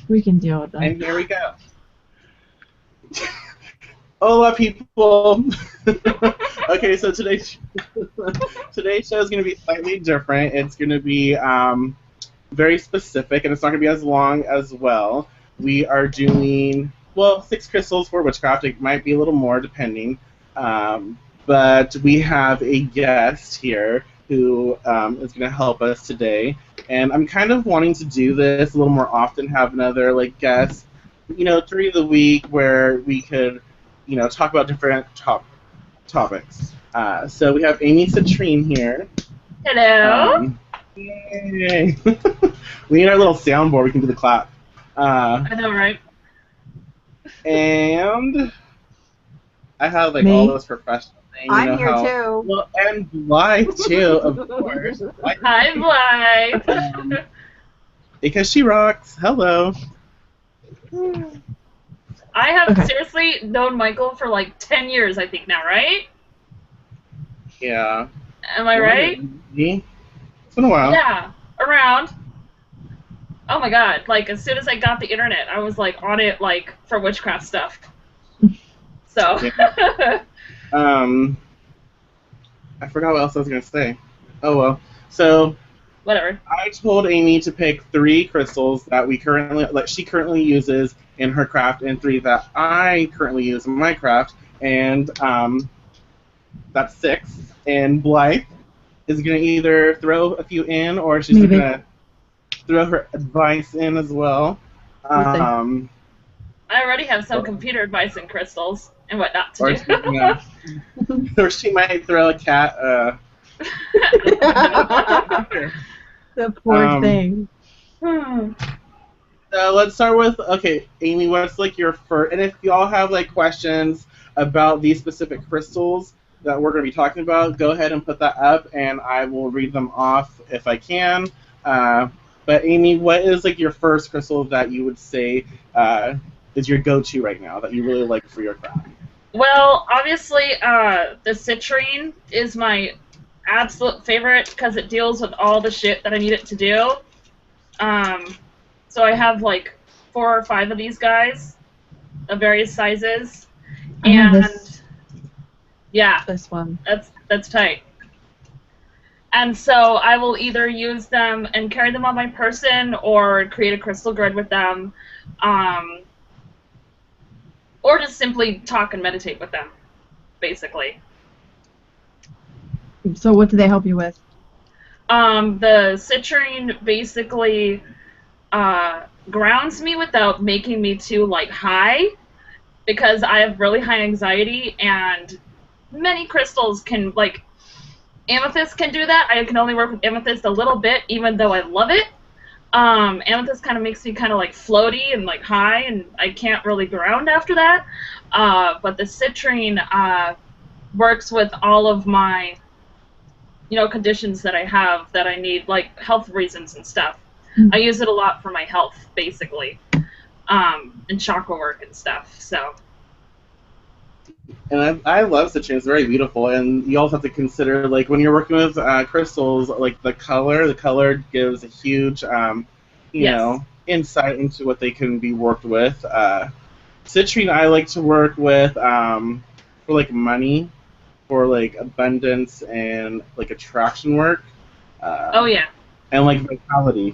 We can deal with that. And here we go. Hola, people. Okay, so today's show is going to be slightly different. It's going to be very specific, and it's not going to be as long as well. We are doing, well, 6 crystals for Witchcraft. It might be a little more, depending. But we have a guest here who is going to help us today. And I'm kind of wanting to do this a little more often, have another guest, during the week where we could, talk about different topics. So we have Amy Citrine here. Hello. Yay. We need our little soundboard. We can do the clap. I know, right? And I have Me? all those professional things. I'm here too. Well, and Blythe too, of course. Hi, Blythe. Because she rocks. Hello. I have Okay. seriously known Michael for like 10 years, I think now, right? Yeah. Am I right? It's been a while. Yeah, around. Oh my god, as soon as I got the internet, I was on it for witchcraft stuff. So. Yeah. I forgot what else I was gonna say. Oh well. So Whatever. I told Amy to pick 3 crystals that she currently uses in her craft, and 3 that I currently use in my craft, and that's 6. And Blythe is gonna either throw a few in, or she's Maybe. gonna throw her advice in as well. I already have some computer advice and crystals and what not to do. Or she might throw a cat. The poor thing. So let's start with, okay, Amy, what's your first, and if y'all have questions about these specific crystals that we're going to be talking about, go ahead and put that up and I will read them off if I can. But Amy, what is your first crystal that you would say is your go-to right now that you really like for your craft? Well, obviously, the citrine is my absolute favorite because it deals with all the shit that I need it to do. So I have 4 or 5 of these guys of various sizes, and yeah, This one. that's tight. And so I will either use them and carry them on my person, or create a crystal grid with them, or just simply talk and meditate with them, basically. So what do they help you with? The citrine basically grounds me without making me too high, because I have really high anxiety, and many crystals can Amethyst can do that. I can only work with Amethyst a little bit, even though I love it. Amethyst kind of makes me kind of floaty and high, and I can't really ground after that. But the citrine works with all of my conditions that I have that I need, health reasons and stuff. I use it a lot for my health, basically, and chakra work and stuff. So. And I love citrine. It's very beautiful, and you also have to consider when you're working with crystals, the color gives a huge insight into what they can be worked with. Citrine I like to work with for money, for abundance and attraction work. Oh yeah. And vitality.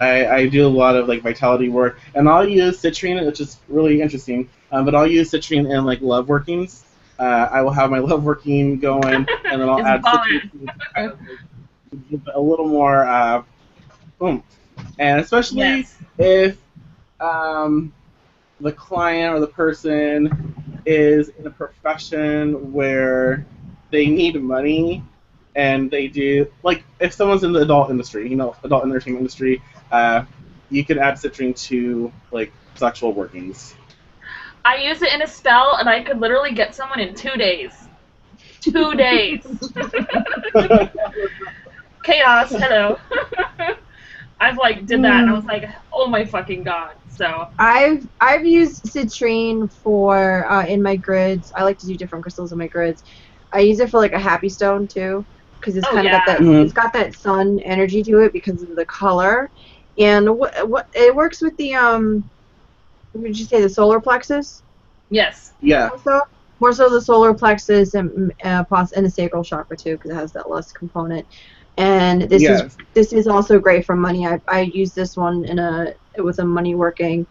I do a lot of vitality work, and I'll use citrine, which is really interesting. But I'll use citrine in love workings. I will have my love working going, and then I'll add citrine to kind of give it a little more boom. And especially if the client or the person is in a profession where they need money, and they do if someone's in the adult industry, adult entertainment industry, you can add citrine to sexual workings. I use it in a spell, and I could literally get someone in 2 days. 2 days. Chaos, hello. I've did that, and I was oh my fucking god. So I've used citrine for in my grids. I like to do different crystals in my grids. I use it for a happy stone too, because it's kind of got that it's got that sun energy to it because of the color. And what it works with the what did you say, the solar plexus? Yes. Yeah. More so the solar plexus and the sacral chakra too, because it has that lust component. And this is also great for money. I use this one with a money working.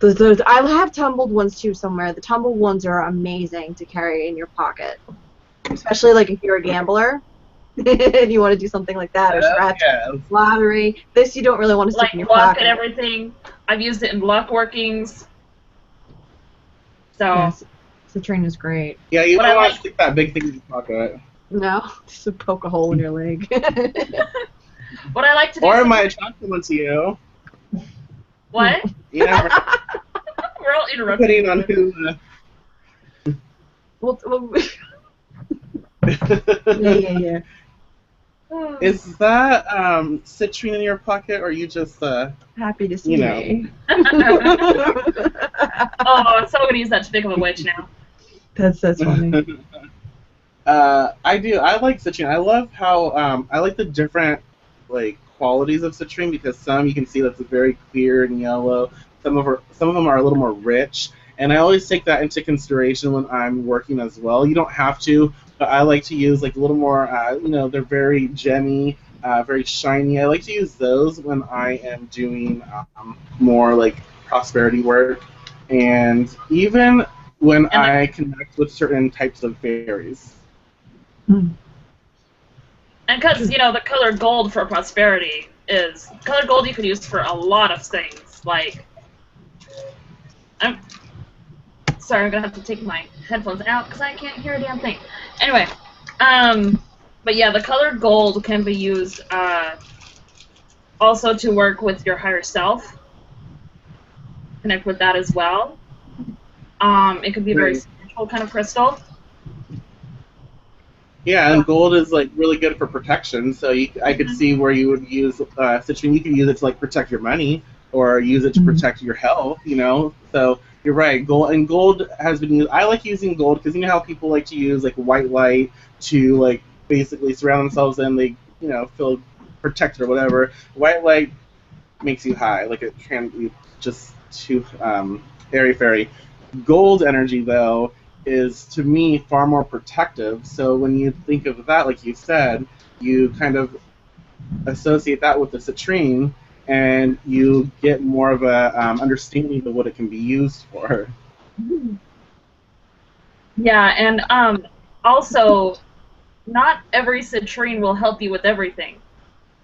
I have tumbled ones too somewhere. The tumbled ones are amazing to carry in your pocket, especially like if you're a gambler and you want to do something like that or scratch lottery. This you don't really want to stick in your luck pocket. And everything. I've used it in luck workings. So. Yes, citrine is great. Yeah, you don't want to stick that big thing in your pocket. No, just poke a hole in your leg. What I like to do. Or it might attract someone to you. What? Yeah. We're all interrupting. Depending on who. Yeah. Is that citrine in your pocket, or are you just happy to see me? Oh, I'm so gonna use that to think of a witch now. That's funny. I do. I like citrine. I love how I like the different qualities of citrine, because some you can see that's very clear and yellow. Some of them are a little more rich, and I always take that into consideration when I'm working as well. You don't have to, but I like to use a little more. They're very gemmy, very shiny. I like to use those when I am doing more prosperity work, and even when I connect with certain types of fairies. And because, the color gold for prosperity is... Color gold you could use for a lot of things. I'm sorry, I'm going to have to take my headphones out because I can't hear a damn thing. Anyway, but yeah, the color gold can be used also to work with your higher self. Connect with that as well. It could be a very spiritual kind of crystal. Yeah, and gold is really good for protection. So I could see where you would use citrine. You could use it to protect your money, or use it to protect your health. So you're right. Gold has been used. I like using gold because you know how people like to use white light to basically surround themselves and they feel protected or whatever. White light makes you high, it can be just too airy-fairy. Gold energy though is, to me, far more protective. So when you think of that, like you said, you kind of associate that with the citrine, and you get more of a understanding of what it can be used for. Yeah, and also, not every citrine will help you with everything.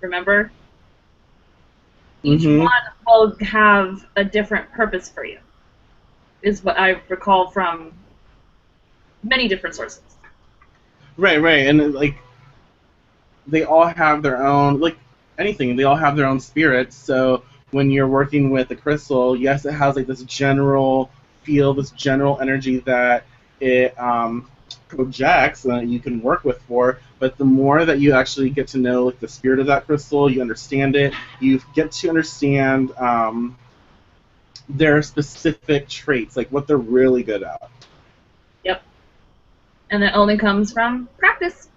Remember? Each one will have a different purpose for you, is what I recall from many different sources. Right, and they all have their own, anything, they all have their own spirits. So when you're working with a crystal, yes, it has this general feel, this general energy that it projects and that you can work with but the more that you actually get to know the spirit of that crystal, you understand it, you get to understand their specific traits, what they're really good at. Yep. And it only comes from practice.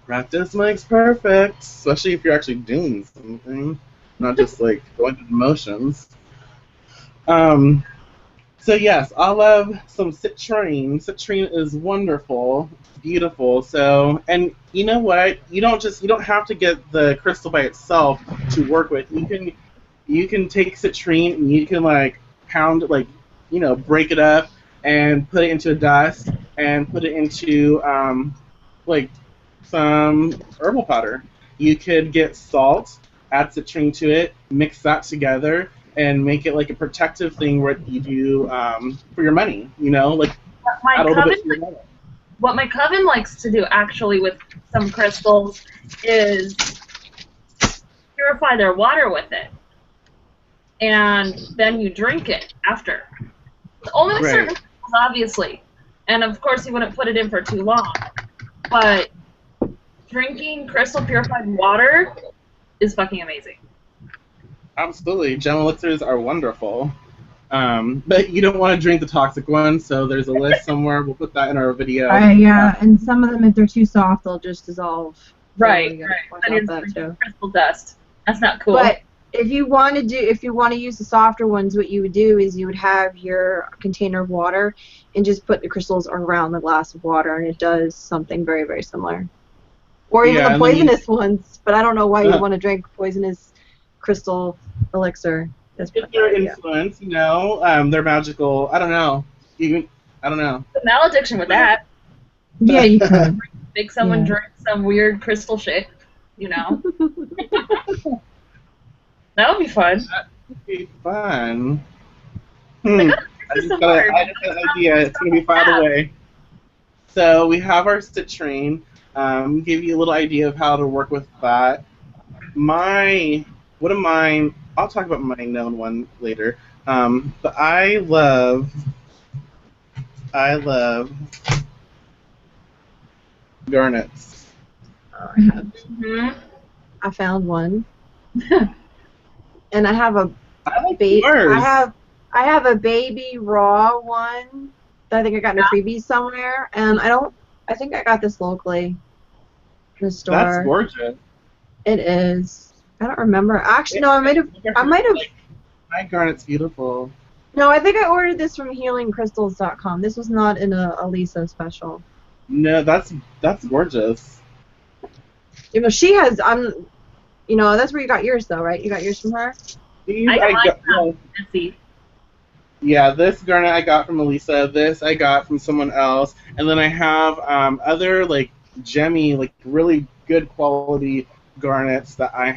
Practice makes perfect, especially if you're actually doing something, not just going through the motions. So yes, I love some citrine. Citrine is wonderful, beautiful. So, and you know what? You don't have to get the crystal by itself to work with. You can take citrine and you can pound it, break it up and put it into a dust and put it into some herbal powder. You could get salt, add citrine to it, mix that together, and make it a protective thing where you do for your money. Add a little bit to your money. What my coven likes to do actually with some crystals is purify their water with it, and then you drink it after. Only with certain crystals, obviously, and of course you wouldn't put it in for too long. But drinking crystal purified water is fucking amazing. Absolutely, gem elixirs are wonderful. But you don't want to drink the toxic ones, so there's a list somewhere. We'll put that in our video. Yeah, and some of them, if they're too soft, they'll just dissolve. Right, So right. That is crystal dust. That's not cool. But If you want to use the softer ones, what you would do is you would have your container of water and just put the crystals around the glass of water, and it does something very, very similar. Or even the poisonous ones, but I don't know why you want to drink poisonous crystal elixir. That's their influence, you know, they're magical. I don't know. I don't know. The malediction with that. Yeah, you could. Make someone drink some weird crystal shit, you know. That would be fun. That would be fun. I just got an idea. It's going to be filed away. So we have our citrine. Give you a little idea of how to work with that. I'll talk about my known one later. But I love garnets. I found one. And I have a I have a baby raw one that I think I got in a freebie somewhere, and I think I got this locally in the store. That's gorgeous. It is. I don't remember. Actually, no, I might have. My garnet's beautiful. No, I think I ordered this from healingcrystals.com. This was not in a Lisa special. No, that's gorgeous. You know, she has. You know, that's where you got yours, though, right? You got yours from her? Yeah, this garnet I got from Elisa. This I got from someone else. And then I have other, like, gemmy, like, really good quality garnets that I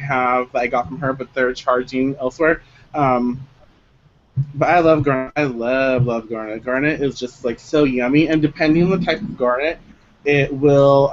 got from her, but they're charging elsewhere. But I love garnet. I love garnet. Garnet is just, like, so yummy. And depending on the type of garnet, it will,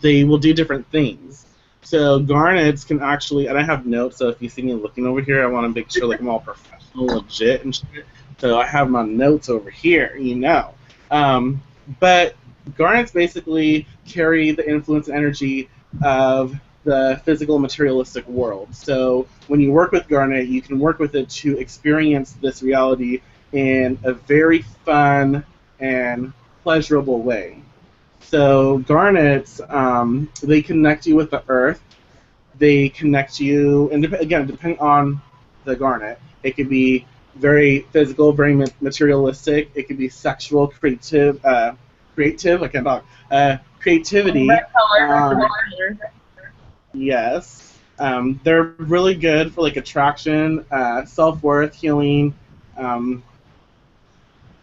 they will do different things. So garnets can actually, and I have notes, so if you see me looking over here, I want to make sure like I'm all professional, legit, and shit. So I have my notes over here, you know. But garnets basically carry the influence and energy of the physical materialistic world. So when you work with garnet, you can work with it to experience this reality in a very fun and pleasurable way. So garnets, they connect you with the earth. They connect you, and again, depending on the garnet, it could be very physical, very materialistic. It could be sexual, creative. I can't talk. Creativity. Yes. They're really good for like attraction, self-worth, healing,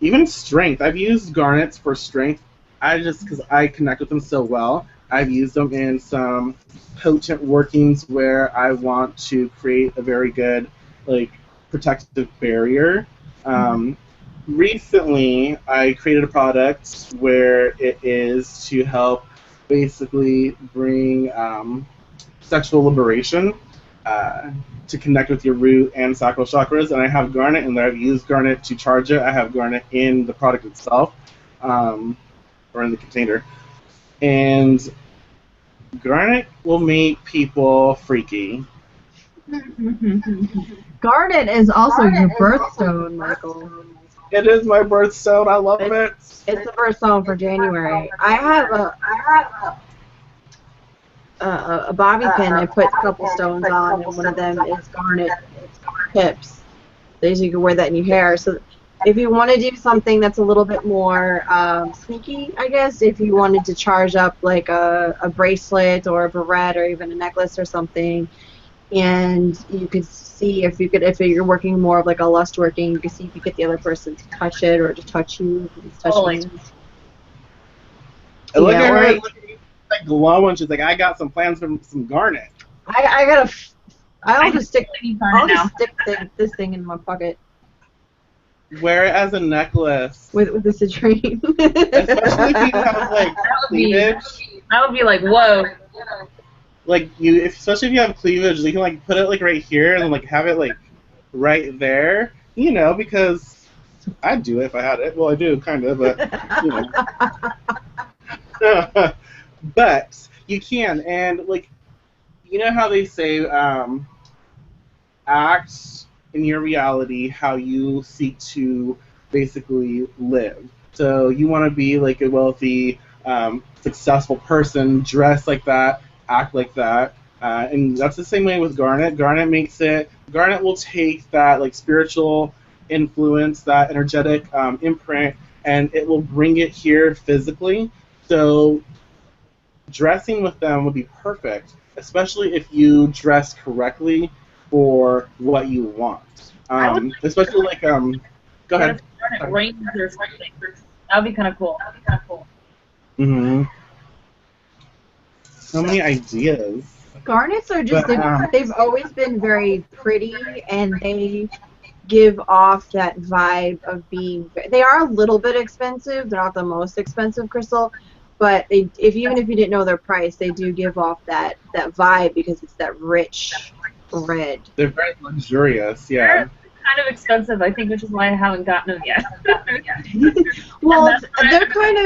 even strength. I've used garnets for strength. Because I connect with them so well, I've used them in some potent workings where I want to create a very good, like, protective barrier. Recently, I created a product where it is to help basically bring sexual liberation, to connect with your root and sacral chakras, and I have garnet in there. I've used garnet to charge it. I have garnet in the product itself. Or in the container, and garnet will make people freaky. Garnet is also your birthstone, Michael. It is my birthstone. I love it. It's the birthstone for January. I have a bobby pin I put a couple stones on, and one of them is garnet pips. So you can wear that in your hair. So if you want to do something that's a little bit more sneaky, I guess, if you wanted to charge up like a bracelet or a barrette or even a necklace or something, and you could see if you're working more of like a lust working, you can see if you get the other person to touch it or to touch you. Look at her, like glowing. She's like, I got some plans for some garnet. I'll just stick this thing in my pocket. Wear it as a necklace. With the citrine. Especially if you have like cleavage. That would be like, whoa. Like especially if you have cleavage, you can like put it like right here and then like have it like right there. You know, because I'd do it if I had it. Well, I do kind of, but you know. But you can, and like, you know how they say, act in your reality how you seek to basically live. So you want to be like a wealthy, successful person, dress like that, act like that. And that's the same way with Garnet. Garnet will take that like spiritual influence, that energetic imprint, and it will bring it here physically. So dressing with them would be perfect, especially if you dress correctly for what you want. Especially like go ahead. Rings or something. That would be kind of cool. So many ideas. Garnets are just, they've always been very pretty, and they give off that vibe of being, they are a little bit expensive. They're not the most expensive crystal, but even if you didn't know their price, they do give off that vibe because it's that rich red. They're very luxurious, yeah. They're kind of expensive, I think, which is why I haven't gotten them yet. Well, they're kind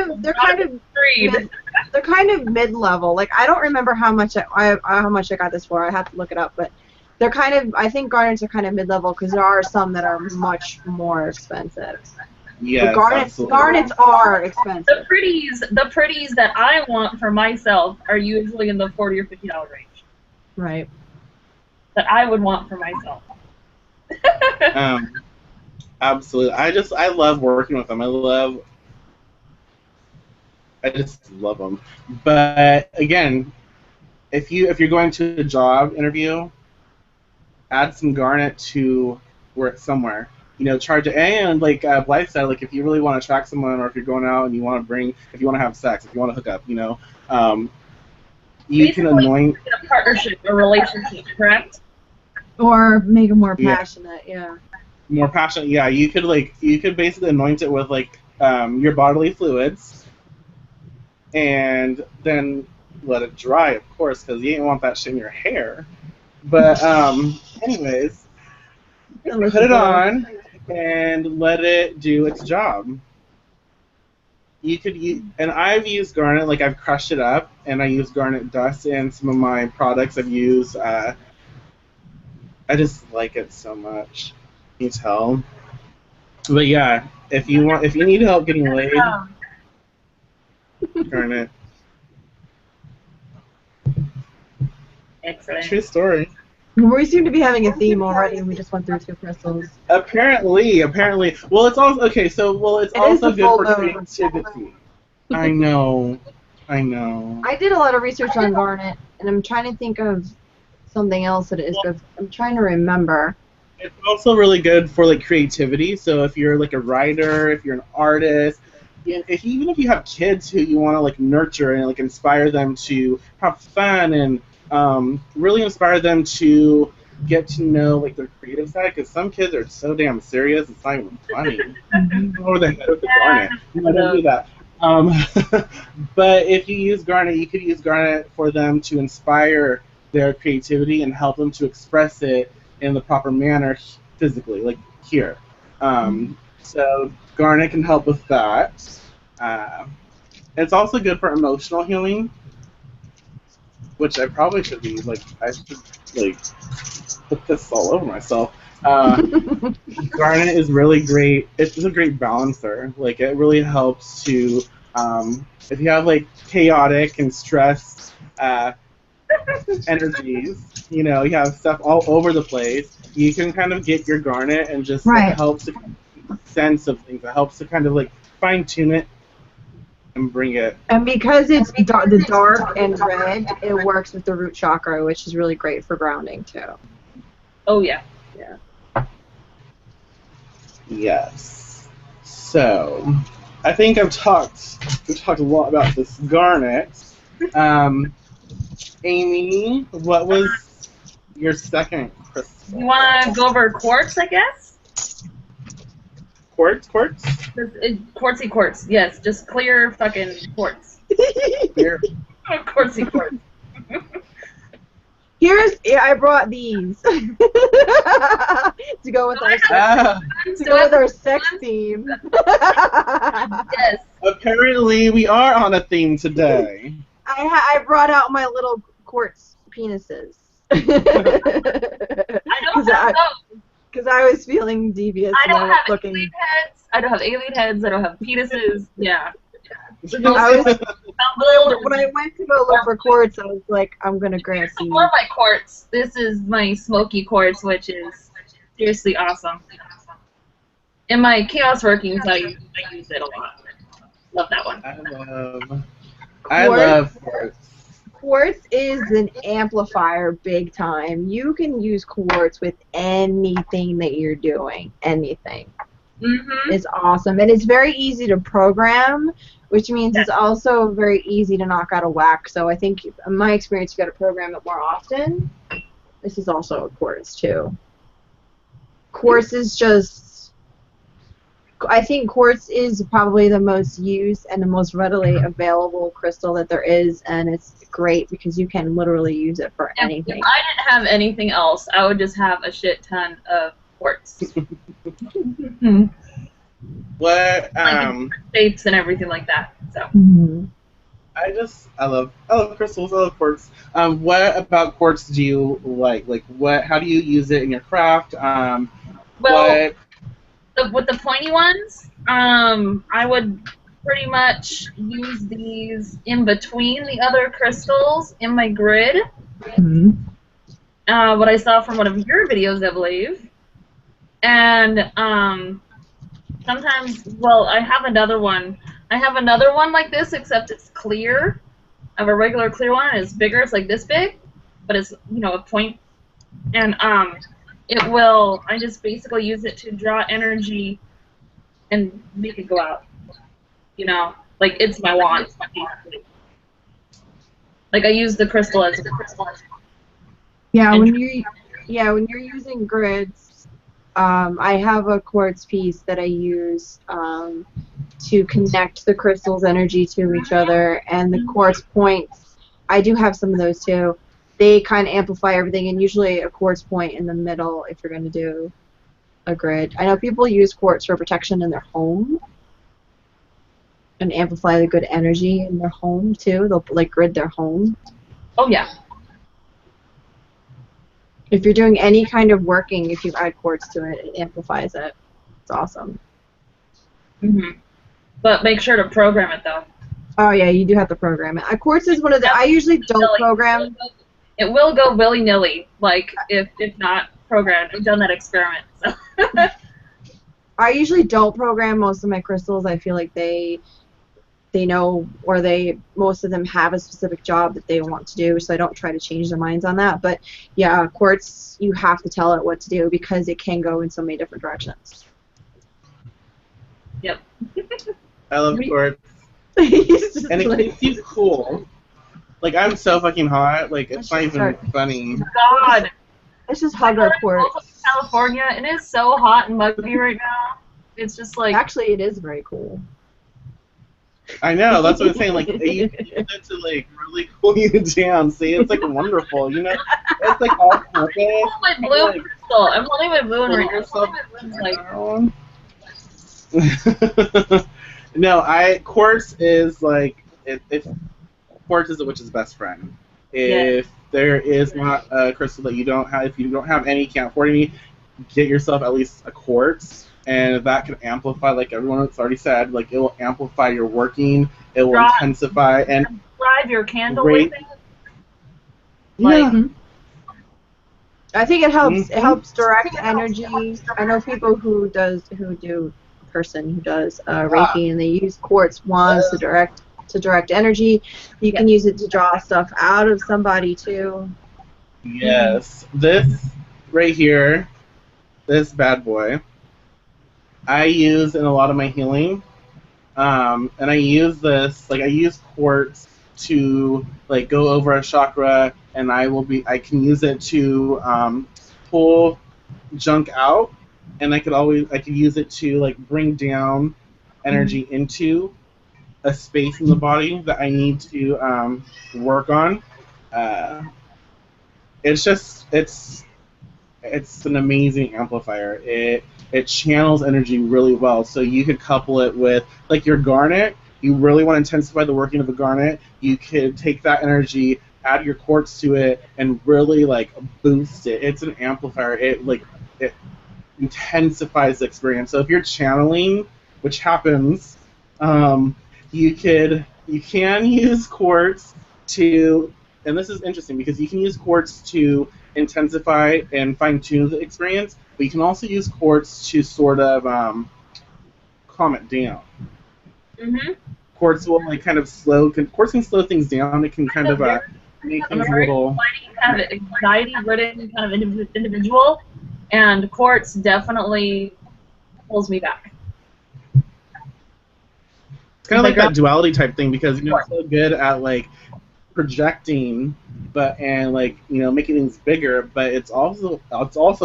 of mid-level. Like, I don't remember how much I got this for. I have to look it up, but they're kind of, I think garnets are kind of mid-level because there are some that are much more expensive. Yes, garnets are expensive. The pretties that I want for myself are usually in the $40 or $50 range. Right. That I would want for myself. Absolutely. I love working with them. I just love them. But again, if you're going to a job interview, add some garnet to work somewhere. You know, charge it. And like Blythe said, like if you really want to attract someone, or if you're going out and you want to if you want to have sex, if you want to hook up, you know, you basically, can anoint a partnership, a relationship, correct? Or make it more passionate, yeah. More passionate, yeah. You could basically anoint it with like your bodily fluids, and then let it dry, of course, because you ain't want that shit in your hair. But anyways, put it on and let it do its job. You could use, and I've used garnet, like I've crushed it up, and I use garnet dust in some of my products. I've used. I just like it so much. Can you tell? But yeah, if you need help getting laid, garnet. Excellent. True story. We seem to be having a theme already, and we just went through 2 crystals. Apparently. Well, it's also okay. So, it's also good for creativity. I know. I did a lot of research on garnet, and I'm trying to think of something else that it is good. I'm trying to remember. It's also really good for like creativity. So if you're like a writer, if you're an artist, even if you have kids who you want to like nurture and like inspire them to have fun and really inspire them to get to know like their creative side, because some kids are so damn serious it's not even funny. Over the head with the garnet. You know, don't do that. But if you use garnet, you could use garnet for them to inspire their creativity and help them to express it in the proper manner physically, like here. So garnet can help with that. It's also good for emotional healing, which I probably should be like. I should like put this all over myself. Garnet is really great. It's a great balancer. Like it really helps to if you have like chaotic and stressed energies, you know, you have stuff all over the place, you can kind of get your garnet and just it helps to kind of make sense of things. It helps to kind of like fine tune it and bring it. And because it's the dark and red, it works with the root chakra, which is really great for grounding too. Oh yeah. Yeah. Yes. So I think we've talked a lot about this garnet. Amy, what was your second crystal? You want to go over quartz, I guess? Quartz? Quartzy quartz, yes. Just clear fucking quartz. Clear. Quartzy quartz. I brought these to go with our sex theme. Yes. Apparently, we are on a theme today. I brought out my little quartz penises. I don't have those. Because I was feeling devious. I don't have alien heads. I don't have alien heads. I don't have penises. Yeah. Sounds when I went to go look for quartz, I was like, I'm gonna grab Here's some these. more of my quartz. This is my smoky quartz, which is seriously awesome. In my chaos workings, I use it a lot. Love that one. I love quartz. Quartz is an amplifier big time. You can use quartz with anything that you're doing. Anything. Mm-hmm. It's awesome. And it's very easy to program, which means it's also very easy to knock out of whack. So I think, in my experience, you got to program it more often. This is also a quartz, too. Quartz is just... I think quartz is probably the most used and the most readily available crystal that there is, and it's great because you can literally use it for anything. If I didn't have anything else, I would just have a shit ton of quartz. What shapes and everything like that. So. Mm-hmm. I love crystals. I love quartz. What about quartz do you like? Like what? How do you use it in your craft? With the pointy ones, I would pretty much use these in between the other crystals in my grid. Mm-hmm. What I saw from one of your videos, I believe. And sometimes, well, I have another one. I have another one like this, except it's clear. I have a regular clear one, and it's bigger. It's like this big, but it's, you know, a point. And it will, I just basically use it to draw energy and make it go out. You know, like it's my wand. Like I use the crystal as a crystal. Yeah, when you're using grids, I have a quartz piece that I use to connect the crystal's energy to each other, and the quartz points, I do have some of those too. They kind of amplify everything, and usually a quartz point in the middle if you're going to do a grid. I know people use quartz for protection in their home and amplify the good energy in their home too. They'll like grid their home. Oh yeah. If you're doing any kind of working, if you add quartz to it, it amplifies it. It's awesome. But make sure to program it though. Oh yeah, you do have to program it. Quartz is one of the. I usually don't program. It will go willy-nilly, like, if not programmed. I've done that experiment, so. I usually don't program most of my crystals. I feel like they know, or most of them have a specific job that they want to do, so I don't try to change their minds on that. But, yeah, quartz, you have to tell it what to do because it can go in so many different directions. Yep. I love quartz. And it makes you cool. Like, I'm so fucking hot, like, it's not even funny. God. Let's just hug our quartz. California, and it's so hot and muggy right now. It's just like... Actually, it is very cool. I know, that's what I'm saying, like, you use it to, like, really cool you down, see? It's, like, wonderful, you know? It's, like, all purpose. My blue crystal. I'm holding my blue one right now. No, quartz is, like, quartz is a witch's best friend. If there is not a crystal that you don't have, if you don't have any, can't afford any, get yourself at least a quartz, and that can amplify, like everyone has already said, like it will amplify your working, it will intensify and drive your candle with it. Like, I think it helps. It helps direct energy. I know people who do Reiki, and they use quartz wands to direct energy. You can use it to draw stuff out of somebody too. Yes. This right here, this bad boy, I use in a lot of my healing. And I use this, like I use quartz to like go over a chakra, and I can use it to pull junk out, and I can use it to like bring down energy into a space in the body that I need to work on. It's an amazing amplifier. It channels energy really well. So you could couple it with like your garnet. You really want to intensify the working of a garnet. You could take that energy, add your quartz to it, and really like boost it. It's an amplifier. It intensifies the experience. So if you're channeling, which happens, you could You can use quartz to, and this is interesting because you can use quartz to intensify and fine-tune the experience, but you can also use quartz to sort of calm it down. Mm-hmm. Quartz will like kind of quartz can slow things down. It can kind of make things a little kind of anxiety-ridden kind of individual, and quartz definitely pulls me back. It's kind of like that duality type thing because it's so good at like projecting, and like making things bigger, but it's also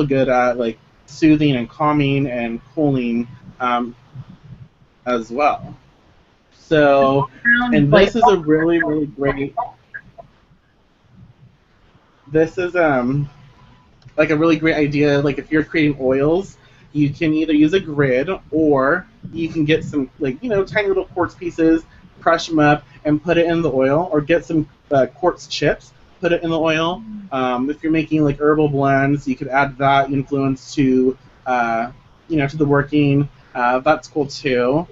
good at like soothing and calming and cooling as well. So, and this is a really great. This is like a really great idea. Like if you're creating oils, you can either use a grid or you can get some like tiny little quartz pieces, crush them up, and put it in the oil, or get some quartz chips, put it in the oil. If you're making like herbal blends, you could add that influence to to the working. That's cool too.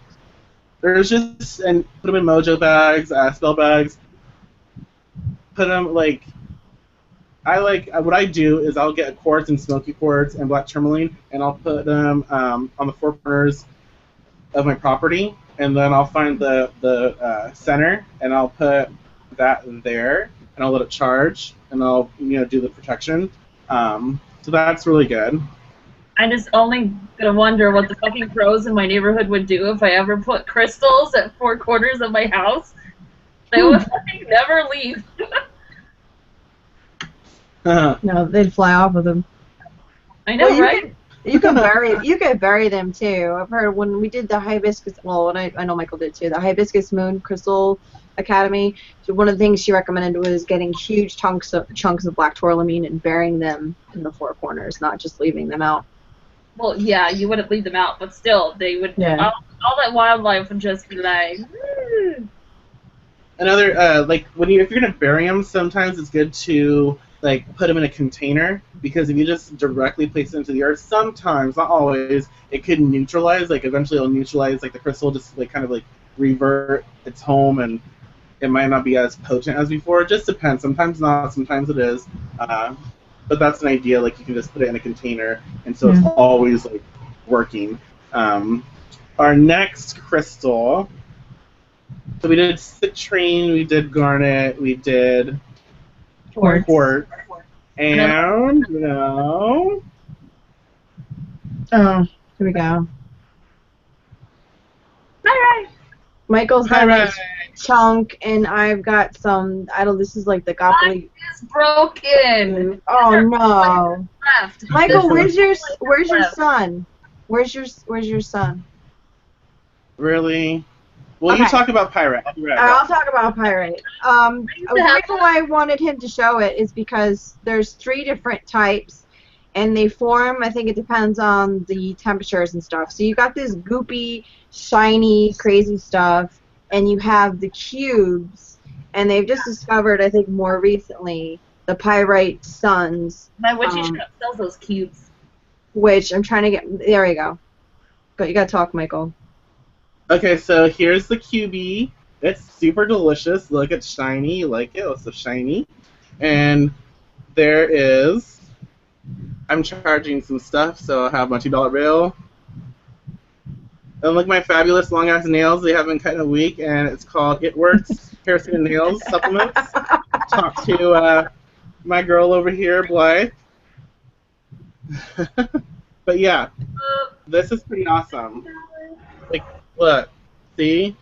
There's just and put them in mojo bags, spell bags. Put them like. What I do is I'll get a quartz and smoky quartz and black tourmaline, and I'll put them on the four corners of my property, and then I'll find the center, and I'll put that there, and I'll let it charge, and I'll do the protection. So that's really good. I'm just only gonna wonder what the fucking crows in my neighborhood would do if I ever put crystals at four corners of my house. They would fucking never leave. No, they'd fly off with them. I know, right? You can bury them too. I've heard when we did the hibiscus. Well, and I know Michael did too. The hibiscus moon crystal academy. So one of the things she recommended was getting huge chunks of black tourmaline and burying them in the four corners, not just leaving them out. Well, yeah, you wouldn't leave them out, but still, they would. Yeah. All that wildlife would just be like. Another like if you're gonna bury them, sometimes it's good to like put them in a container, because if you just directly place it into the earth, sometimes, not always, it could neutralize. Like eventually, it'll neutralize. Like the crystal just like kind of like revert its home, and it might not be as potent as before. It just depends. Sometimes not. Sometimes it is. But that's an idea. Like you can just put it in a container, and so it's always like working. Our next crystal. So we did citrine, we did garnet, we did quartz, and Oh, here we go. Pyrite. Michael's got a chunk, and I've got some. This is like the goblin. It's broken. Oh no. Left. Michael, where's your son? Where's your son? Really? Well, okay. You talk about Pyrite. I'll talk about Pyrite. The reason why I wanted him to show it is because there's 3 different types, and they form, I think it depends on the temperatures and stuff. So you got this goopy, shiny, crazy stuff, and you have the cubes, and they've just discovered, I think more recently, the Pyrite Suns. My witchy shop sells those cubes. Which I'm trying to get, there you go. But you gotta talk, Michael. Okay, so here's the QB. It's super delicious. Look, it's shiny. You like it? It's so shiny. And there is... I'm charging some stuff, so I'll have my $2 bill. And look at my fabulous long-ass nails. They have been cut in a week, and it's called It Works Hair, Skin, and Nails Supplements. Talk to my girl over here, Blythe. But yeah, this is pretty awesome. Like, look, see?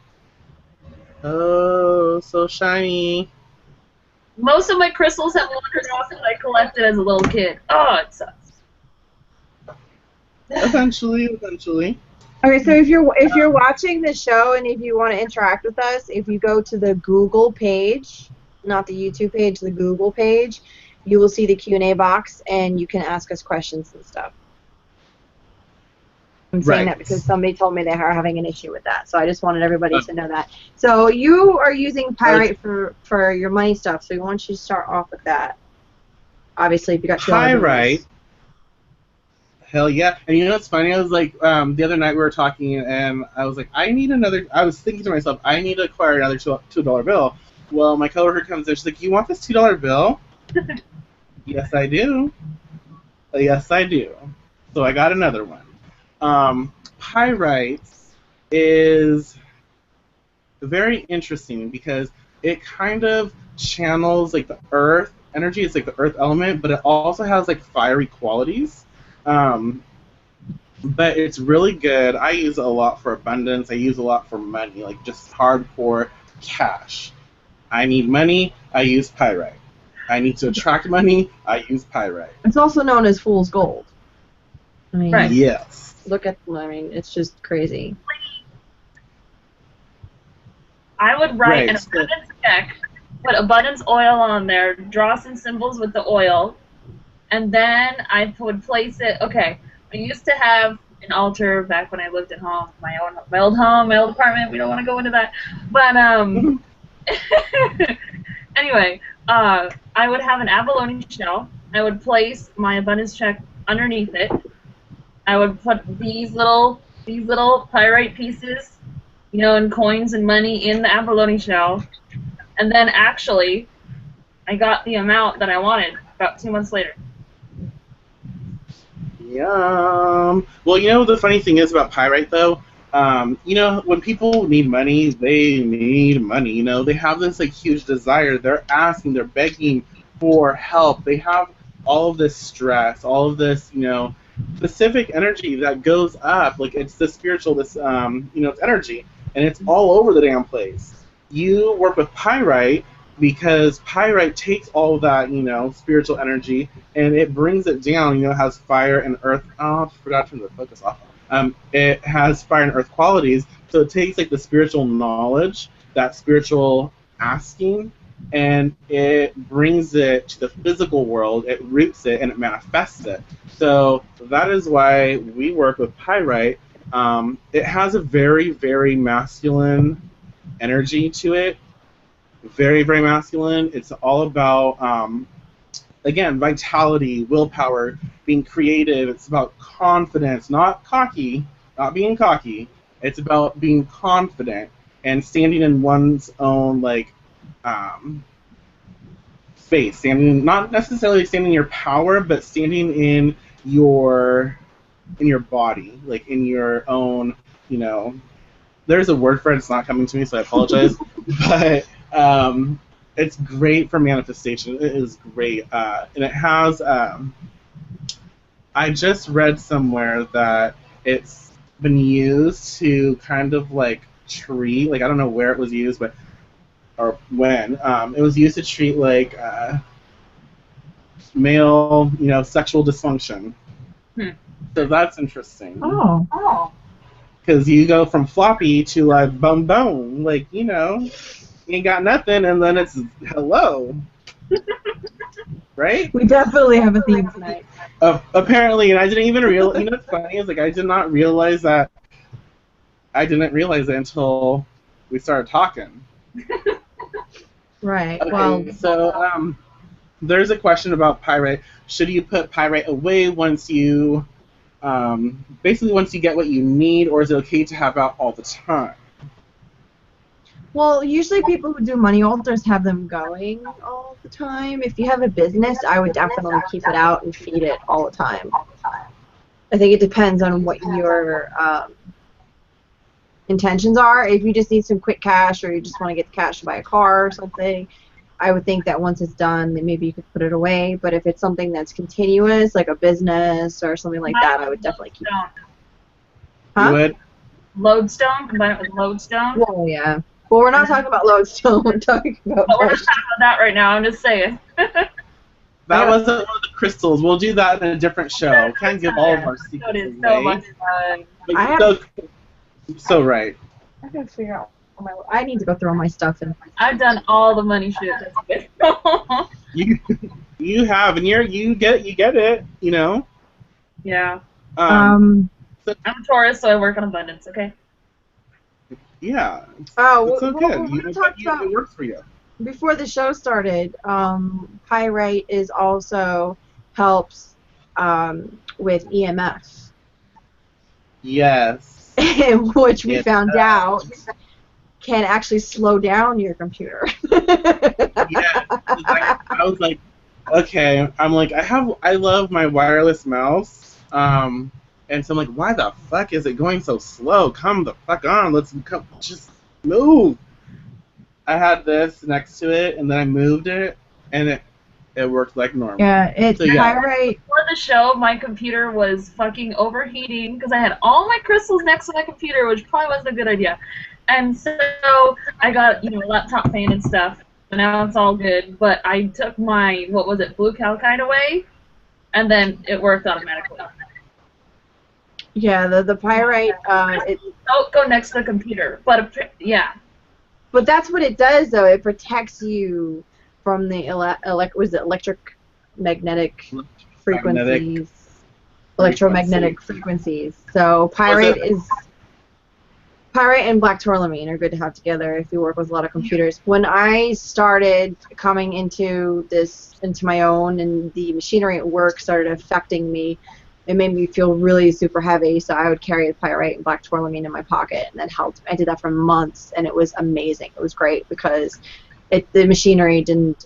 Oh, so shiny. Most of my crystals have wandered off that I collected as a little kid. Oh, it sucks. Eventually. Okay, so if you're watching the show and if you want to interact with us, if you go to the Google page, not the YouTube page, the Google page, you will see the Q&A box, and you can ask us questions and stuff. I'm saying that because somebody told me they are having an issue with that, so I just wanted everybody to know that. So you are using Pyrite for your money stuff, so we want you to start off with that. Obviously, if you got $2. Pyrite Hell yeah. And you know what's funny? I was like, the other night we were talking, and I was like, I was thinking to myself, I need to acquire another $2 bill. Well, my coworker comes in, she's like, you want this $2 bill? Yes, I do. Yes, I do. So I got another one. Pyrite is very interesting because it kind of channels like the earth energy. It's like the earth element, but it also has like fiery qualities. But it's really good. I use it a lot for abundance. I use it a lot for money, like just hardcore cash. I need money, I use pyrite. I need to attract money, I use pyrite. It's also known as fool's gold. I mean, Right. Yes. look at, I mean, it's just crazy. I would write Right. an abundance deck, put abundance oil on there, draw some symbols with the oil, and then I would place it. Okay, I used to have an altar back when I lived at home, my old home, my old apartment. We don't want to go into that, but anyway, I would have an abalone shell. I would place my abundance check underneath it. I would put these little pyrite pieces, you know, and coins and money in the abalone shell, and then actually, I got the amount that I wanted about 2 months later. Yum. Well, you know the funny thing is about pyrite, though. You know, when people need money, they need money. You know, they have this like huge desire. They're asking, they're begging for help. They have all of this stress, all of this, you know, specific energy that goes up. Like it's the spiritual, this, you know, it's energy, and it's all over the damn place. You work with pyrite because pyrite takes all of that, you know, spiritual energy, and it brings it down. You know, it has fire and earth. Oh, I forgot to turn the focus off. It has fire and earth qualities, so it takes like the spiritual knowledge, that spiritual asking, and it brings it to the physical world. It roots it and it manifests it. So that is why we work with pyrite. It has a very, very masculine energy to it. Very, very masculine. It's all about, again, vitality, willpower, being creative. It's about confidence, not cocky, not being cocky. It's about being confident and standing in one's own, like, space. Standing, not necessarily standing in your power, but standing in your body, like in your own, you know. There's a word for it. It's not coming to me, so I apologize. But it's great for manifestation. It is great, and it has. I just read somewhere that it's been used to kind of like treat, like I don't know where it was used, but or when it was used to treat like male, you know, sexual dysfunction. So that's interesting. Oh. Because you go from floppy to like bum bone, like, you know, you ain't got nothing, and then it's hello. Right? We definitely have a theme tonight. Apparently, and I didn't even realize, you know what's funny is like I did not realize that, I didn't realize it until we started talking. Right. Okay, Well, so there's a question about pyrite. Should you put pyrite away once you, basically once you get what you need, or is it okay to have out all the time? well, usually people who do money altars have them going all the time. If you have a business, I would definitely keep it out and feed it all the time. I think it depends on what your intentions are. If you just need some quick cash, or you just want to get the cash to buy a car or something, I would think that once it's done, then maybe you could put it away. But if it's something that's continuous, like a business or something like that, I would definitely keep it. You Huh? would? Lodestone, combine it with lodestone. Well, yeah. Well, we're not talking about lodestone. We're talking about. But we're not talking about that right now. I'm just saying. That wasn't one of the crystals. We'll do that in a different show. Can't give all of our It secrets is so away. much fun. But I you're so right. I gotta figure out. I need to go through all my stuff and. I've done all the money shit. That's good. You have, and you get it. You know. Yeah. So, I'm a Taurus, so I work on abundance. Okay. yeah. Oh, It's so well, good. we're gonna talk about. It works for you. Before the show started, pyrite is also helps with EMF. Yes. Which we found out can actually slow down your computer. Yeah. I was like, okay. I'm like, I love my wireless mouse. And so I'm like, why the fuck is it going so slow? Come the fuck on. Just move. I had this next to it, and then I moved it, and it worked like normal. Yeah, it's so, yeah. Pyrite. Before the show, my computer was fucking overheating because I had all my crystals next to my computer, which probably wasn't a good idea. And so I got, a laptop fan and stuff, and now it's all good. But I took my, blue calcite away, and then it worked automatically. Yeah, the Pyrite. Don't go next to the computer, but yeah. But that's what it does, though. It protects you from the electromagnetic frequencies. Electromagnetic frequencies. So Pyrite and black tourmaline are good to have together if you work with a lot of computers. When I started coming into my own, and the machinery at work started affecting me, it made me feel really super heavy, so I would carry the Pyrite and black tourmaline in my pocket, and that helped. I did that for months, and it was amazing. It was great because the machinery didn't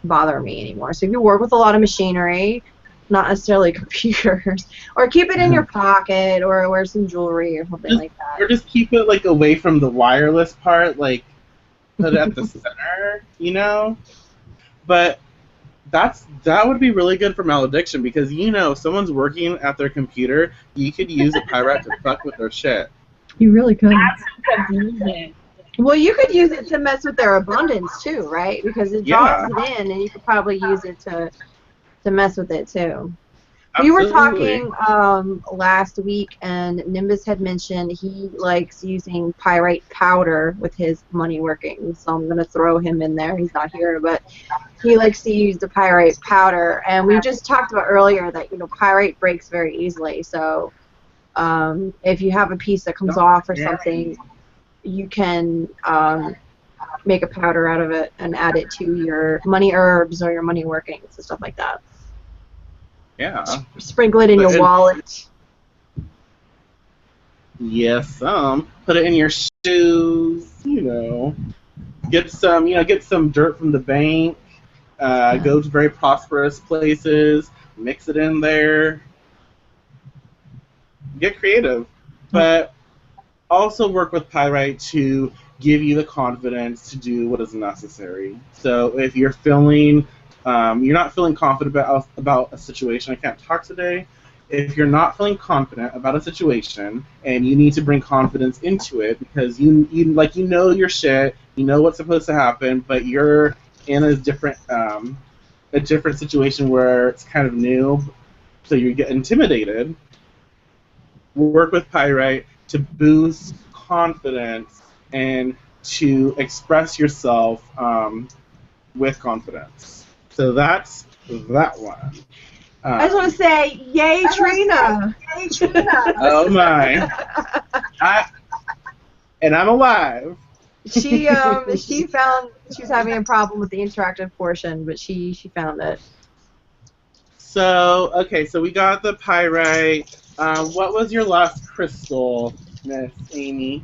bother me anymore. So if you work with a lot of machinery, not necessarily computers, or keep it in your pocket, or wear some jewelry or something like that. Or just keep it like away from the wireless part, like put it at the center, But that would be really good for malediction because if someone's working at their computer, you could use a Pyrite to fuck with their shit. You really could. That's confusing. Well, you could use it to mess with their abundance too, right? Because it draws it in, and you could probably use it to mess with it too. Absolutely. We were talking last week, and Nimbus had mentioned he likes using Pyrite powder with his money working, so I'm going to throw him in there. He's not here, but he likes to use the Pyrite powder. And we just talked about earlier that Pyrite breaks very easily, so if you have a piece that comes off or something, you can make a powder out of it and add it to your money herbs or your money workings and stuff like that. Yeah. Sprinkle it in your wallet. Yes, put it in your shoes. Get some dirt from the bank. Go to very prosperous places. Mix it in there. Get creative, but also work with Pyrite to give you the confidence to do what is necessary. So if you're you're not feeling confident about a situation, I can't talk today. If you're not feeling confident about a situation and you need to bring confidence into it because you know your shit, you know what's supposed to happen, but you're in a different situation where it's kind of new, so you get intimidated. Work with Pyrite to boost confidence and to express yourself with confidence. So that's that one. I just want to say, yay, Trina! Yay, Trina! Oh my! And I'm alive. She found she was having a problem with the interactive portion, but she found it. So so we got the Pyrite. What was your last crystal, Miss Amy?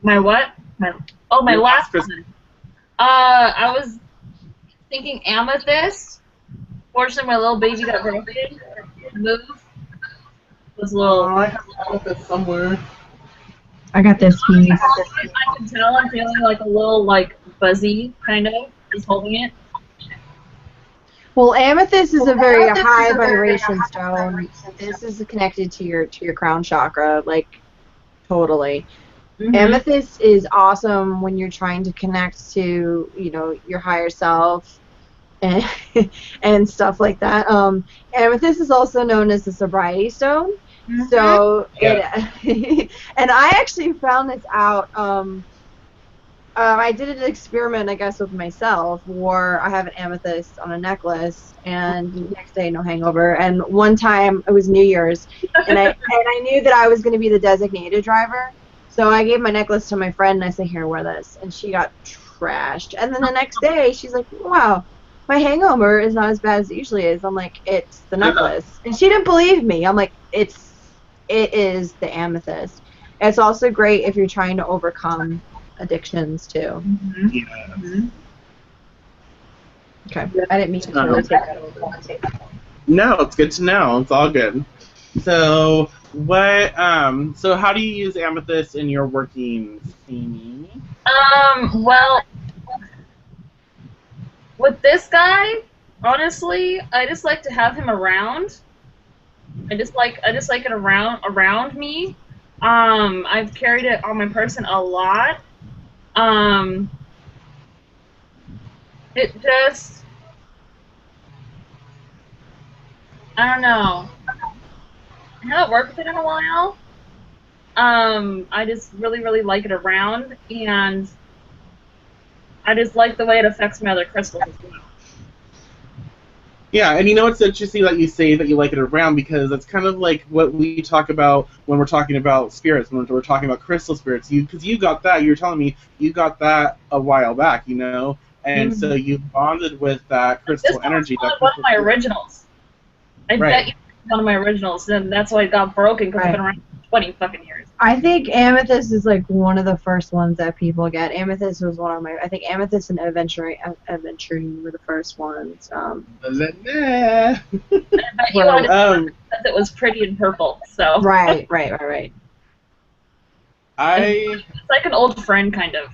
My what? My last crystal. I was thinking amethyst. Fortunately, my little baby got broken. Move. Was a little. I have amethyst somewhere. I got this piece. I can tell I'm feeling like a little buzzy, kind of, just holding it. Well, amethyst is a very high vibration stone. This is connected to your crown chakra, totally. Mm-hmm. Amethyst is awesome when you're trying to connect to, your higher self and stuff like that. Amethyst is also known as the sobriety stone. Mm-hmm. So and I actually found this out. I did an experiment, I guess, with myself, where I have an amethyst on a necklace, and the next day, no hangover. And one time, it was New Year's, and I knew that I was going to be the designated driver, so I gave my necklace to my friend, and I said, "Here, wear this," and she got trashed. And then the next day, she's like, "Wow, my hangover is not as bad as it usually is. I'm like, it's the necklace. And she didn't believe me. I'm like, it is the amethyst. It's also great if you're trying to overcome addictions too. Mm-hmm. Yeah. Mm-hmm. Okay. I didn't mean to totally take that over. No, it's good to know. It's all good. So what? So how do you use amethyst in your workings, Amy? Well, with this guy, honestly, I just like to have him around. I just like it around me. I've carried it on my person a lot. It just, I don't know. I haven't worked with it in a while. I just really like it around, and I just like the way it affects my other crystals as well. Yeah, and you know it's interesting that you say that you like it around, because it's kind of like what we talk about when we're talking about spirits, when we're talking about crystal spirits. Because you got that, you were telling me you got that a while back, you know, and so you bonded with that crystal energy. This was one of my originals. I bet you it's one of my originals, and that's why it got broken, because it's been around for 20 fucking years. I think amethyst is like one of the first ones that people get. Amethyst was one of my. I think amethyst and Witchery were the first ones. Well, I bet you wanted because it was pretty and purple. So Right. It's like an old friend, kind of.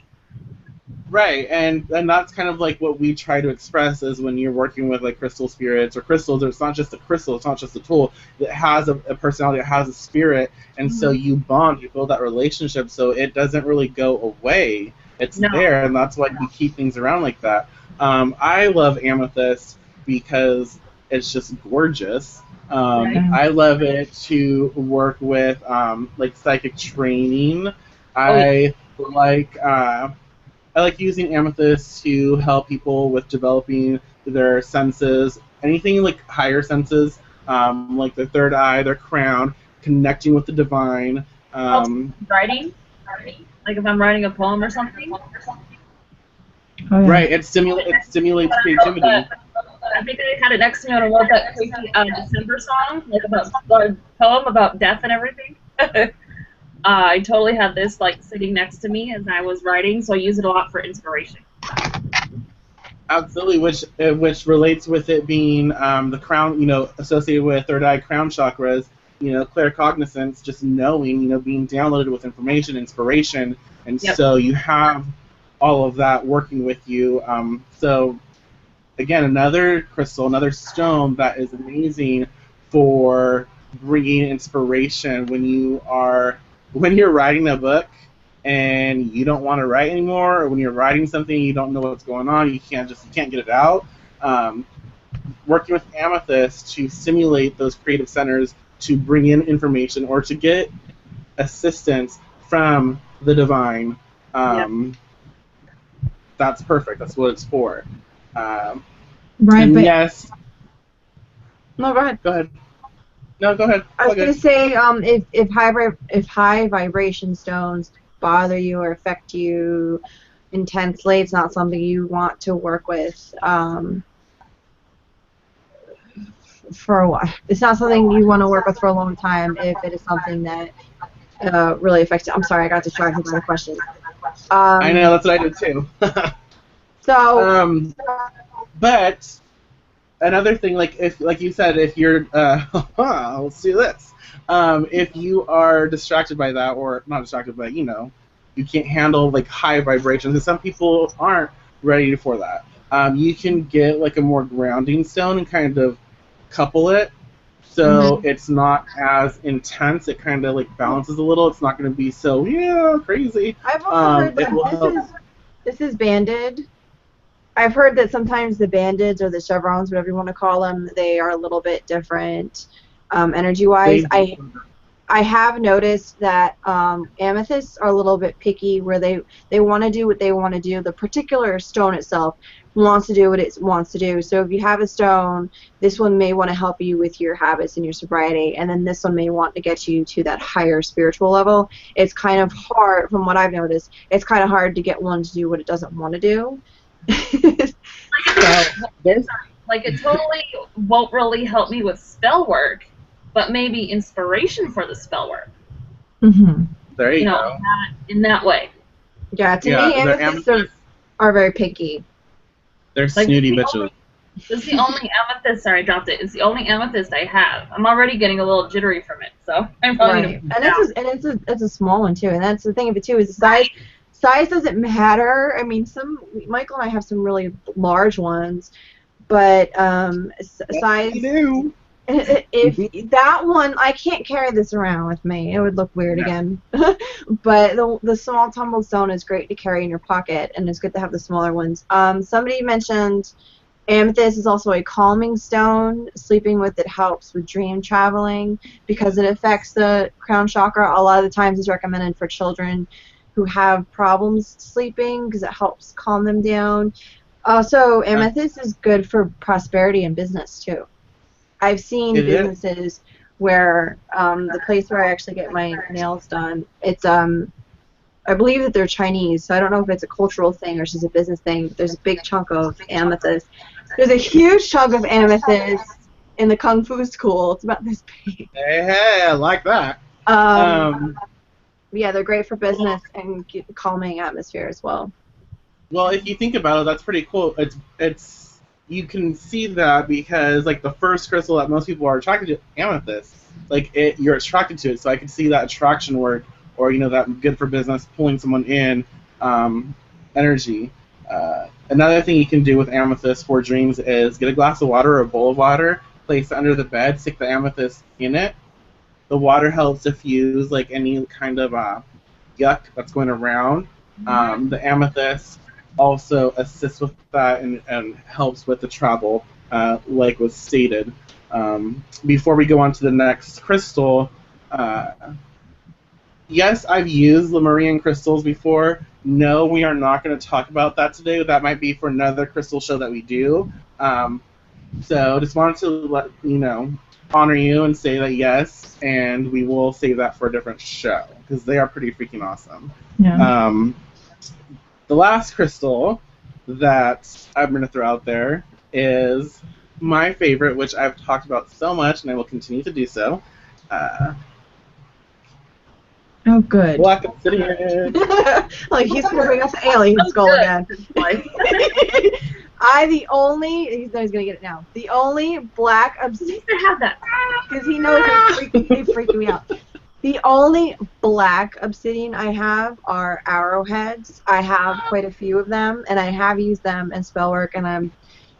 Right, and that's kind of like what we try to express is when you're working with like crystal spirits or crystals. It's not just a crystal, it's not just a tool. It has a personality, it has a spirit, and so you bond, you build that relationship, so it doesn't really go away. It's there, and that's why we keep things around like that. I love amethyst because it's just gorgeous. I love it to work with like psychic training. I like using amethyst to help people with developing their senses, anything like higher senses, like their third eye, their crown, connecting with the divine. Writing? Like if I'm writing a poem or something? Right, it stimulates creativity. I think I had it next to me when I wrote that crazy December song, like about a poem about death and everything. I totally had this like sitting next to me as I was writing, so I use it a lot for inspiration. Absolutely, which relates with it being the crown, you know, associated with third eye crown chakras, you know, claircognizance, just knowing, you know, being downloaded with information, inspiration, and so you have all of that working with you. So again, another crystal, another stone that is amazing for bringing inspiration when you're writing a book and you don't want to write anymore, or when you're writing something you don't know what's going on, you can't get it out. Working with amethyst to stimulate those creative centers to bring in information or to get assistance from the divine. That's perfect. That's what it's for. Right, but yes. No, go ahead. Go ahead. No, go ahead. I was going to say, if high vibration stones bother you or affect you intensely, it's not something you want to work with for a while. It's not something you want to work with for a long time if it is something that really affects you. I'm sorry, I got distracted by the question. I know, that's what I did too. But another thing, like you said, if you're, let's do this. If you are distracted by that, or not distracted, but you know, you can't handle like high vibrations, and some people aren't ready for that. You can get like a more grounding stone and kind of couple it, so it's not as intense. It kind of like balances a little. It's not going to be so crazy. I've also heard that this is banded. I've heard that sometimes the bandeds or the chevrons, whatever you want to call them, they are a little bit different energy-wise. I have noticed that amethysts are a little bit picky, where they want to do what they want to do. The particular stone itself wants to do what it wants to do. So if you have a stone, this one may want to help you with your habits and your sobriety, and then this one may want to get you to that higher spiritual level. It's kind of hard, from what I've noticed, it's kind of hard to get one to do what it doesn't want to do. Like it totally won't really help me with spell work, but maybe inspiration for the spell work. Mm-hmm. There you go. In that way. Yeah, to me, amethysts are very picky. They're snooty bitches. This is the only amethyst. Sorry, I dropped it. It's the only amethyst I have. I'm already getting a little jittery from it, so I'm probably right. It's a small one too, and that's the thing of it too is the size. Size doesn't matter. I mean, Michael and I have some really large ones, but size. You do. If that one, I can't carry this around with me. It would look weird again. But the small tumbled stone is great to carry in your pocket, and it's good to have the smaller ones. Somebody mentioned amethyst is also a calming stone. Sleeping with it helps with dream traveling because it affects the crown chakra. A lot of the times it's recommended for children who have problems sleeping because it helps calm them down. Also, amethyst is good for prosperity and business too. I've seen businesses where the place where I actually get my nails done, it's I believe that they're Chinese, so I don't know if it's a cultural thing or just a business thing. There's a big chunk of amethyst. There's a huge chunk of amethyst in the Kung Fu school. It's about this big. Hey, I like that. Yeah, they're great for business and calming atmosphere as well. Well, if you think about it, that's pretty cool. It's you can see that because like the first crystal that most people are attracted to, amethyst, like you're attracted to it. So I can see that attraction work, or that good for business, pulling someone in, energy. Another thing you can do with amethyst for dreams is get a glass of water or a bowl of water, place it under the bed, stick the amethyst in it. The water helps diffuse like any kind of yuck that's going around. The amethyst also assists with that and helps with the travel, like was stated. Before we go on to the next crystal, yes, I've used Lemurian crystals before. No, we are not going to talk about that today. That might be for another crystal show that we do. So just wanted to let honor you and say that yes, and we will save that for a different show because they are pretty freaking awesome. Yeah. The last crystal that I'm going to throw out there is my favorite, which I've talked about so much, and I will continue to do so. Oh, good. Black Obsidian. Like he's gonna bring up the alien skull again. Like he's gonna get it now. The only black obsidian. I have that because he knows they freak me out. The only black obsidian I have are arrowheads. I have quite a few of them, and I have used them in spell work, and I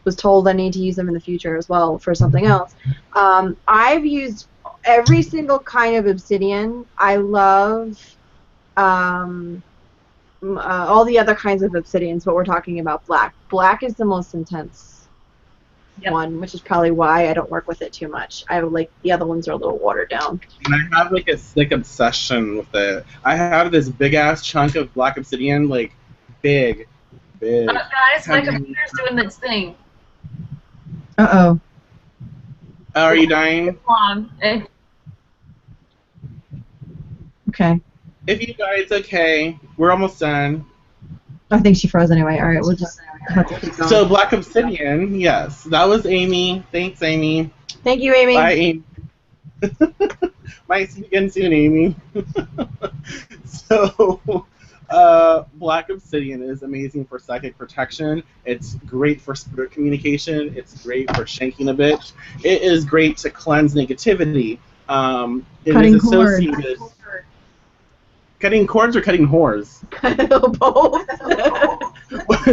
was told I need to use them in the future as well for something else. I've used every single kind of obsidian. I love all the other kinds of obsidians, but we're talking about black. Black is the most intense one, which is probably why I don't work with it too much. I like the other ones are a little watered down. And I have like a sick obsession with it. I have this big ass chunk of black obsidian, like big. Guys, my computer's doing this thing. Uh-oh. Are you dying? Okay. If you guys okay, we're almost done. I think she froze anyway. All right, we'll just have to keep going. So Black Obsidian, yes, that was Amy. Thanks, Amy. Thank you, Amy. Bye, Amy. Might see you again soon, Amy. So, Black Obsidian is amazing for psychic protection. It's great for spirit communication. It's great for shanking a bitch. It is great to cleanse negativity. Cutting is associated. Cords. Cutting cords or cutting whores? Both. What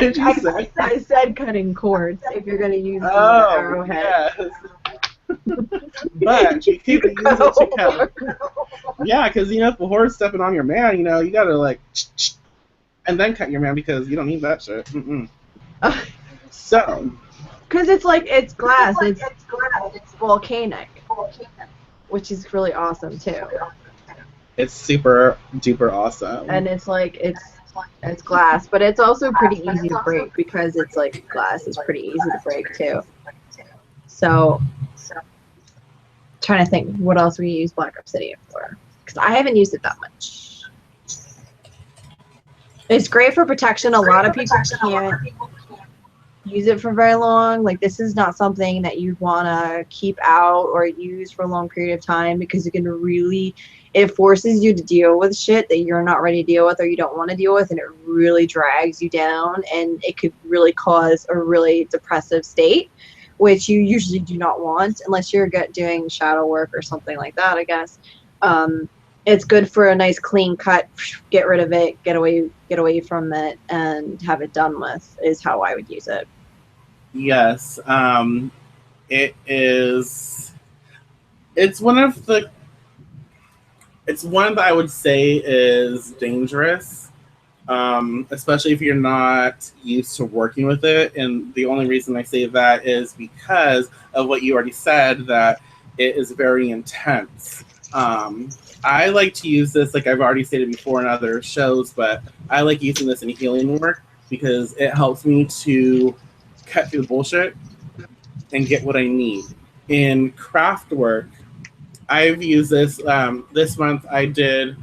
did you say? I said cutting cords if you're going to use arrowhead. Yes. But you can use it to cut. Yeah, because if a whore's stepping on your man, you gotta like, and then cut your man because you don't need that shit. So. Because it's glass. It's volcanic. Which is really awesome too. It's super duper awesome. And it's it's glass, but it's also pretty easy to break because it's like glass is pretty easy to break too. So, trying to think what else we use black obsidian for, because I haven't used it that much. It's great for protection. A lot of people can't use it for very long. Like, this is not something that you want to keep out or use for a long period of time, because it forces you to deal with shit that you're not ready to deal with or you don't want to deal with, and it really drags you down, and it could really cause a really depressive state, which you usually do not want unless you're doing shadow work or something like that, I guess. It's good for a nice clean cut, get rid of it, get away from it, and have it done with, is how I would use it. Yes, it is. It's one that I would say is dangerous, especially if you're not used to working with it. And the only reason I say that is because of what you already said, that it is very intense. I like to use this, like I've already stated before in other shows, but I like using this in healing work because it helps me to cut through the bullshit and get what I need. In craft work, I've used this. This month I did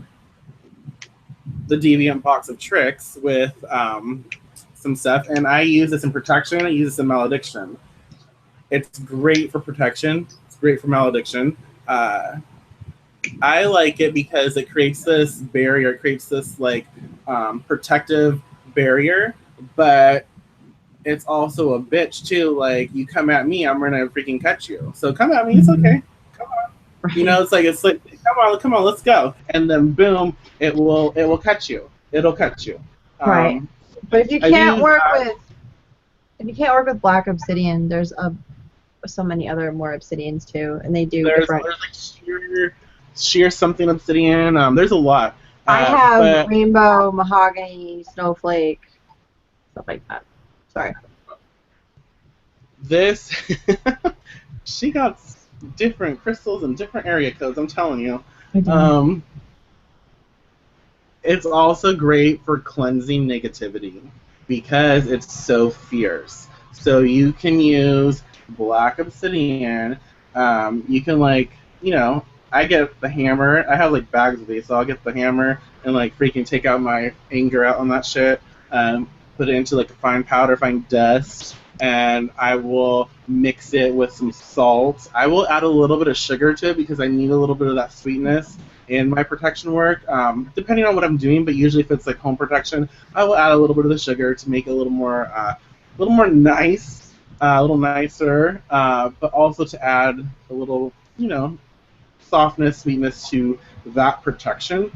the Deviant Box of Tricks with some stuff, and I use this in protection. I use this in malediction. It's great for protection. It's great for malediction. I like it because it creates this barrier. It creates this like protective barrier, but it's also a bitch too. Like, you come at me, I'm gonna freaking cut you. So come at me, it's okay. Come on. Right. You know, it's like come on, let's go. And then boom, it will cut you. It'll cut you. Right. But if you can't work with black obsidian, there's so many other more obsidians too, and they do different. There's like sheer something obsidian. There's a lot. I have rainbow, mahogany, snowflake, stuff like that. Sorry. This, she got different crystals and different area codes, I'm telling you. It's also great for cleansing negativity because it's so fierce. So you can use black obsidian. You can, like, you know, I get the hammer. I have like bags of these, so I'll get the hammer and like freaking take out my anger out on that shit. Put it into like a fine powder, fine dust, and I will mix it with some salt. I will add a little bit of sugar to it because I need a little bit of that sweetness in my protection work, depending on what I'm doing. But usually, if it's like home protection, I will add a little bit of the sugar to make it a little more nice, a little nicer, but also to add a little, you know, softness, sweetness to that protection.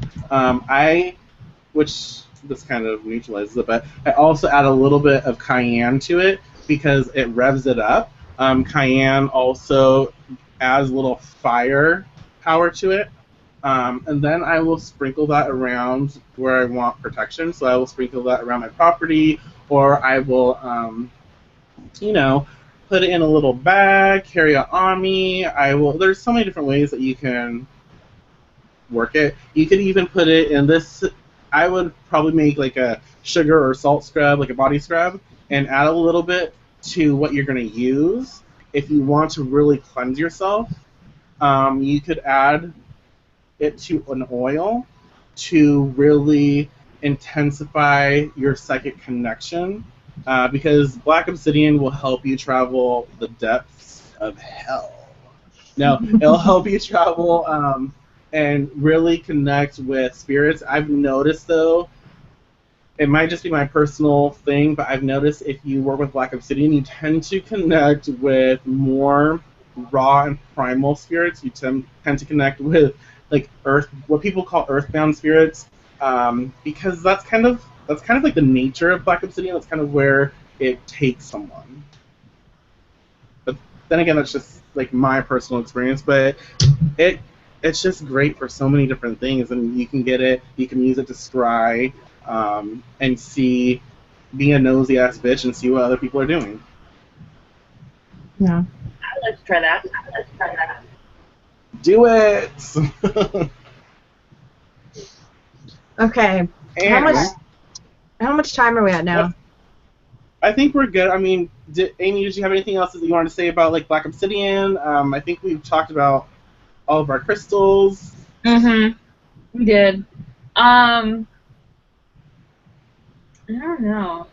Which this kind of neutralizes it, but I also add a little bit of cayenne to it because it revs it up. Cayenne also adds a little fire power to it. And then I will sprinkle that around where I want protection. So I will sprinkle that around my property, or I will, you know, put it in a little bag, carry it on me. There's so many different ways that you can work it. You could even put it in this. I would probably make like a sugar or salt scrub, like a body scrub, and add a little bit to what you're going to use. If you want to really cleanse yourself, you could add it to an oil to really intensify your psychic connection, because black obsidian will help you travel the depths of hell. No, it'll help you travel and really connect with spirits. I've noticed, though, it might just be my personal thing, but I've noticed if you work with black obsidian, you tend to connect with more raw and primal spirits. You tend to connect with like earth, what people call earthbound spirits, because that's kind of like the nature of black obsidian. That's kind of where it takes someone. But then again, that's just like my personal experience. But it's just great for so many different things, and you can get it. You can use it to scry and see, be a nosy ass bitch and see what other people are doing. Yeah. Let's try that. Do it. Okay. And How much time are we at now? I think we're good. I mean, Amy, did you have anything else that you wanted to say about like black obsidian? I think we've talked about all of our crystals. We did. I don't know.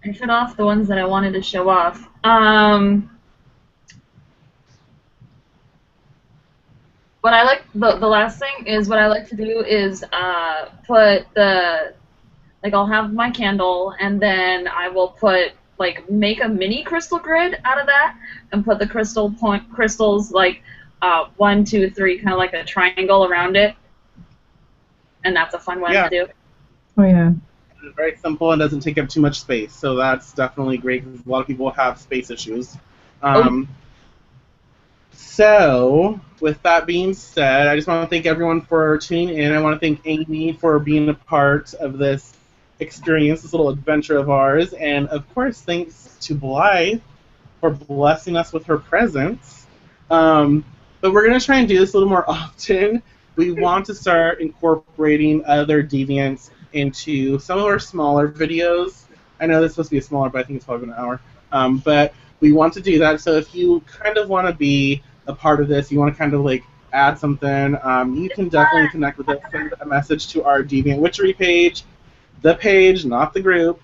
I shut off the ones that I wanted to show off. What I like, the last thing is what I like to do is put the, like I'll have my candle and then I will put, like make a mini crystal grid out of that and put the crystals like 1, 2, 3, kind of like a triangle around it. And that's a fun one to do. Oh yeah. It's very simple and doesn't take up too much space, so that's definitely great because a lot of people have space issues. So, with that being said, I just want to thank everyone for tuning in. I want to thank Amy for being a part of this experience, this little adventure of ours, and of course, thanks to Blythe for blessing us with her presence. But we're going to try and do this a little more often. We want to start incorporating other deviants into some of our smaller videos. I know this is supposed to be smaller, but I think it's probably an hour. But we want to do that. So if you kind of want to be a part of this, you want to kind of like add something, you can definitely connect with us. Send a message to our Deviant Witchery page, the page, not the group.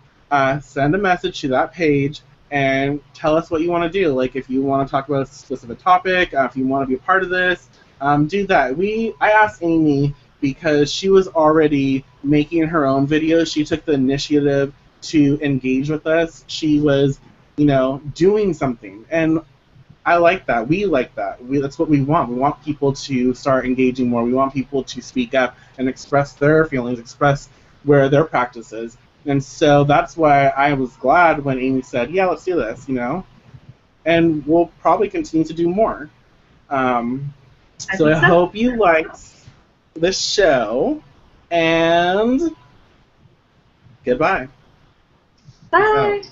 Send a message to that page and tell us what you want to do. Like if you want to talk about a specific topic, if you want to be a part of this, do that. I asked Amy because she was already making her own videos. She took the initiative to engage with us. She was, doing something. And I like that. We like that. That's what we want. We want people to start engaging more. We want people to speak up and express their feelings, express where their practice is. And so that's why I was glad when Amy said, yeah, let's do this, And we'll probably continue to do more. So I hope you liked this show, and goodbye. Bye.